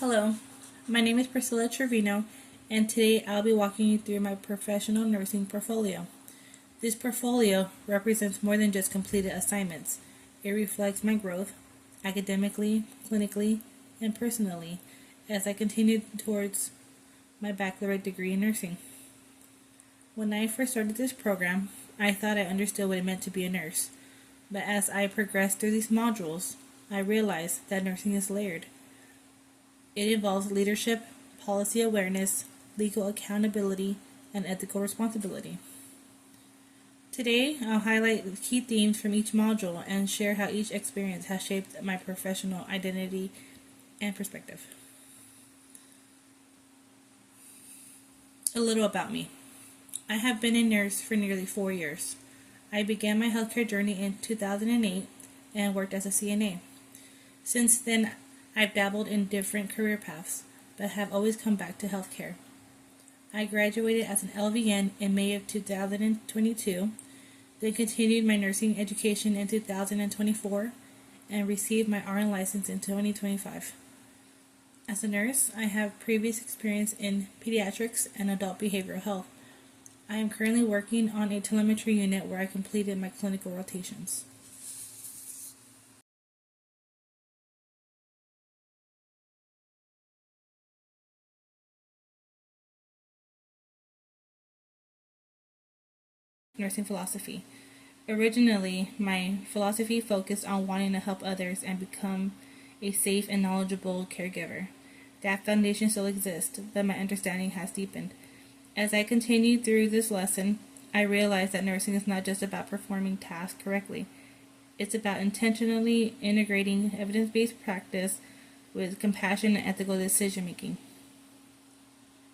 Hello, my name is Priscilla Trevino, and today I'll be walking you through my professional nursing portfolio. This portfolio represents more than just completed assignments. It reflects my growth, academically, clinically, and personally, as I continue towards my baccalaureate degree in nursing. When I first started this program, I thought I understood what it meant to be a nurse, but as I progressed through these modules, I realized that nursing is layered. It involves leadership, policy awareness, legal accountability, and ethical responsibility. Today, I'll highlight the key themes from each module and share how each experience has shaped my professional identity and perspective. A little about me. I have been a nurse for nearly 4 years. I began my healthcare journey in 2008 and worked as a CNA. Since then, I've dabbled in different career paths, but have always come back to healthcare. I graduated as an LVN in May of 2022, then continued my nursing education in 2024, and received my RN license in 2025. As a nurse, I have previous experience in pediatrics and adult behavioral health. I am currently working on a telemetry unit where I completed my clinical rotations. Nursing philosophy. Originally, my philosophy focused on wanting to help others and become a safe and knowledgeable caregiver. That foundation still exists, but my understanding has deepened. As I continued through this lesson, I realized that nursing is not just about performing tasks correctly. It's about intentionally integrating evidence-based practice with compassion and ethical decision-making.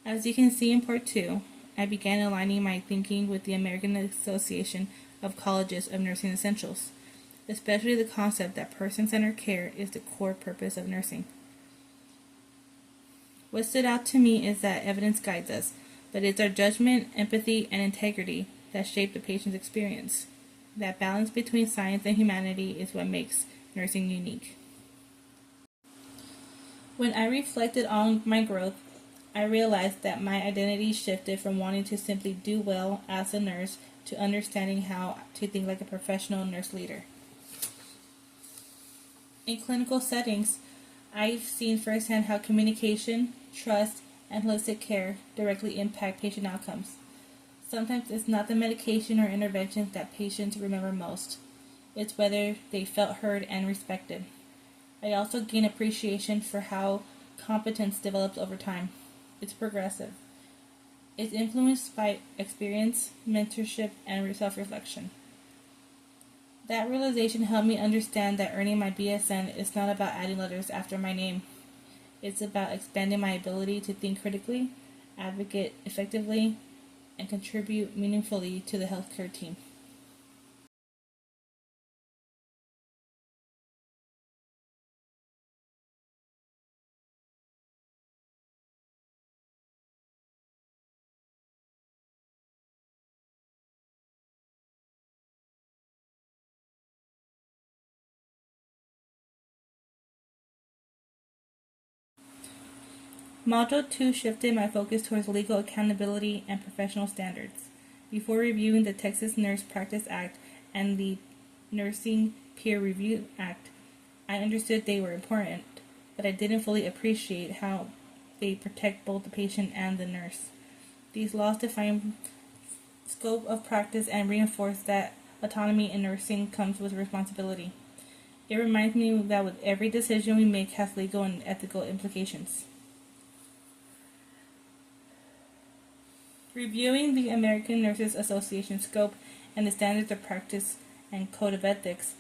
As you can see in Part 2, I began aligning my thinking with the American Association of Colleges of Nursing Essentials, especially the concept that person-centered care is the core purpose of nursing. What stood out to me is that evidence guides us, but it's our judgment, empathy, and integrity that shape the patient's experience. That balance between science and humanity is what makes nursing unique. When I reflected on my growth, I realized that my identity shifted from wanting to simply do well as a nurse to understanding how to think like a professional nurse leader. In clinical settings, I've seen firsthand how communication, trust, and holistic care directly impact patient outcomes. Sometimes it's not the medication or interventions that patients remember most. It's whether they felt heard and respected. I also gain appreciation for how competence develops over time. It's progressive. It's influenced by experience, mentorship, and self-reflection. That realization helped me understand that earning my BSN is not about adding letters after my name. It's about expanding my ability to think critically, advocate effectively, and contribute meaningfully to the healthcare team. Module 2 shifted my focus towards legal accountability and professional standards. Before reviewing the Texas Nurse Practice Act and the Nursing Peer Review Act, I understood they were important, but I didn't fully appreciate how they protect both the patient and the nurse. These laws define scope of practice and reinforce that autonomy in nursing comes with responsibility. It reminds me that with every decision we make has legal and ethical implications. Reviewing the American Nurses Association scope and the standards of practice and code of ethics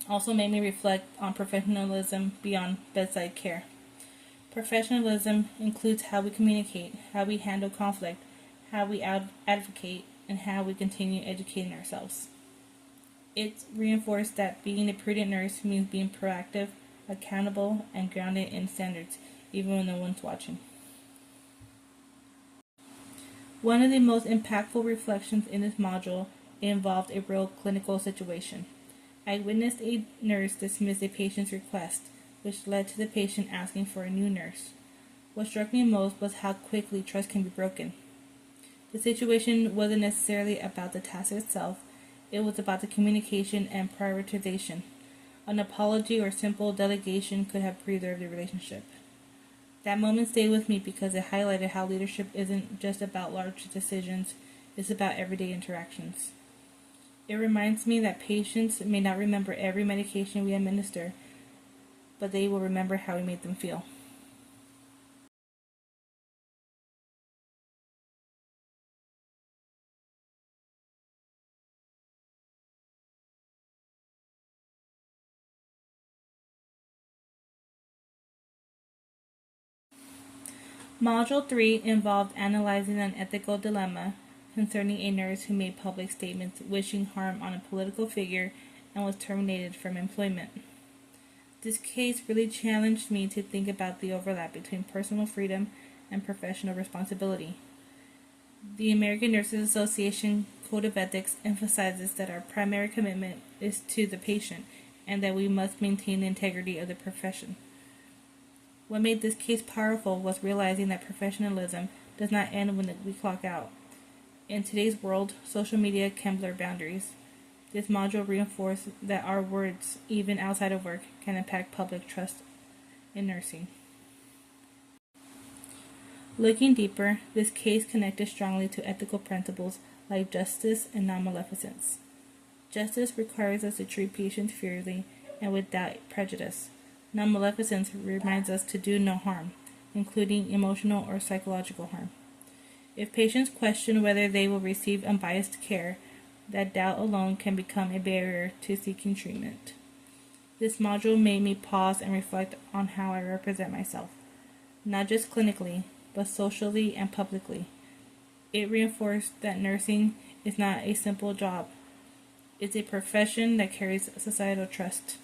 also made me reflect on professionalism beyond bedside care. Professionalism includes how we communicate, how we handle conflict, how we advocate, and how we continue educating ourselves. It's reinforced that being a prudent nurse means being proactive, accountable, and grounded in standards, even when no one's watching. One of the most impactful reflections in this module involved a real clinical situation. I witnessed a nurse dismiss a patient's request, which led to the patient asking for a new nurse. What struck me most was how quickly trust can be broken. The situation wasn't necessarily about the task itself, it was about the communication and prioritization. An apology or simple delegation could have preserved the relationship. That moment stayed with me because it highlighted how leadership isn't just about large decisions, it's about everyday interactions. It reminds me that patients may not remember every medication we administer, but they will remember how we made them feel. Module 3 involved analyzing an ethical dilemma concerning a nurse who made public statements wishing harm on a political figure and was terminated from employment. This case really challenged me to think about the overlap between personal freedom and professional responsibility. The American Nurses Association Code of Ethics emphasizes that our primary commitment is to the patient and that we must maintain the integrity of the profession. What made this case powerful was realizing that professionalism does not end when we clock out. In today's world, social media can blur boundaries. This module reinforced that our words, even outside of work, can impact public trust in nursing. Looking deeper, this case connected strongly to ethical principles like justice and non-maleficence. Justice requires us to treat patients fairly and without prejudice. Non-maleficence reminds us to do no harm, including emotional or psychological harm. If patients question whether they will receive unbiased care, that doubt alone can become a barrier to seeking treatment. This module made me pause and reflect on how I represent myself, not just clinically, but socially and publicly. It reinforced that nursing is not a simple job. It's a profession that carries societal trust.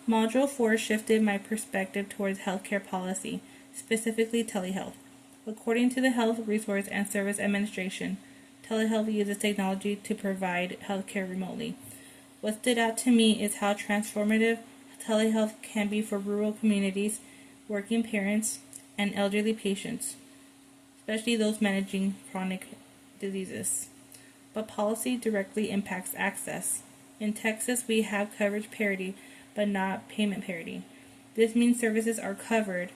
Module 4 shifted my perspective towards healthcare policy, specifically telehealth. According to the Health Resource and Service Administration, telehealth uses technology to provide healthcare remotely. What stood out to me is how transformative telehealth can be for rural communities, working parents, and elderly patients, especially those managing chronic diseases. But policy directly impacts access. In Texas, we have coverage parity, but not payment parity. This means services are covered,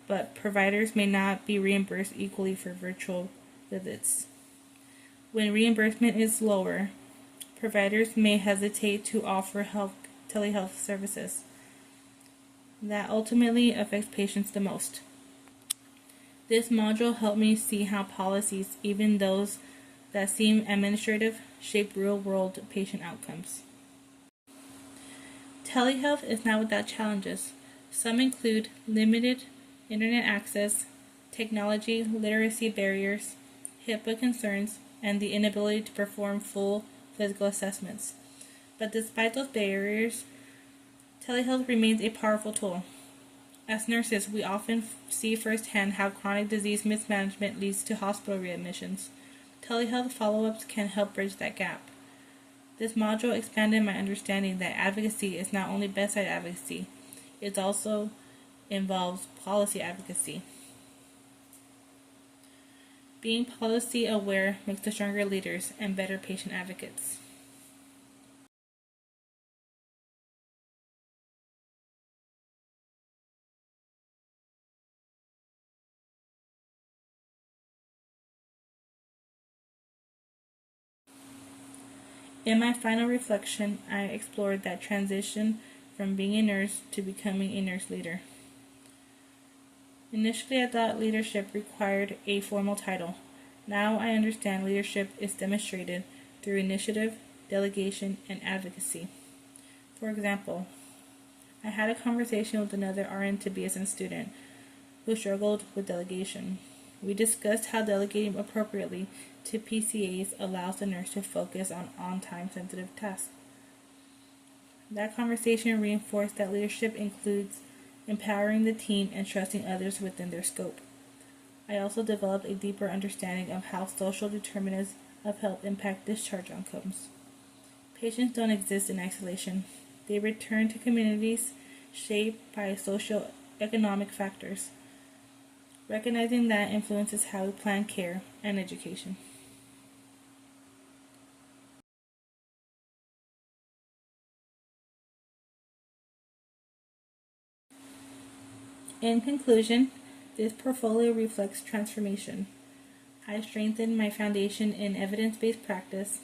but providers may not be reimbursed equally for virtual visits. When reimbursement is lower, providers may hesitate to offer telehealth services. That ultimately affects patients the most. This module helped me see how policies, even those that seem administrative, shape real-world patient outcomes. Telehealth is not without challenges. Some include limited internet access, technology literacy barriers, HIPAA concerns, and the inability to perform full physical assessments. But despite those barriers, telehealth remains a powerful tool. As nurses, we often see firsthand how chronic disease mismanagement leads to hospital readmissions. Telehealth follow-ups can help bridge that gap. This module expanded my understanding that advocacy is not only bedside advocacy, it also involves policy advocacy. Being policy aware makes us stronger leaders and better patient advocates. In my final reflection, I explored that transition from being a nurse to becoming a nurse leader. Initially, I thought leadership required a formal title. Now I understand leadership is demonstrated through initiative, delegation, and advocacy. For example, I had a conversation with another RN to BSN student who struggled with delegation. We discussed how delegating appropriately to PCAs allows the nurse to focus on time sensitive tasks. That conversation reinforced that leadership includes empowering the team and trusting others within their scope. I also developed a deeper understanding of how social determinants of health impact discharge outcomes. Patients don't exist in isolation. They return to communities shaped by socio-economic factors. Recognizing that influences how we plan care and education. In conclusion, this portfolio reflects transformation. I strengthened my foundation in evidence-based practice,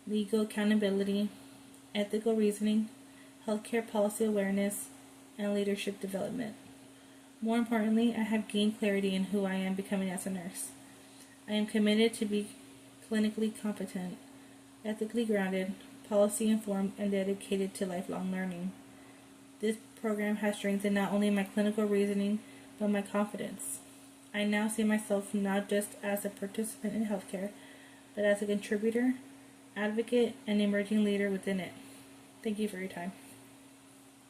legal accountability, ethical reasoning, healthcare policy awareness, and leadership development. More importantly, I have gained clarity in who I am becoming as a nurse. I am committed to be clinically competent, ethically grounded, policy informed, and dedicated to lifelong learning. This program has strengthened not only my clinical reasoning, but my confidence. I now see myself not just as a participant in healthcare, but as a contributor, advocate, and emerging leader within it. Thank you for your time.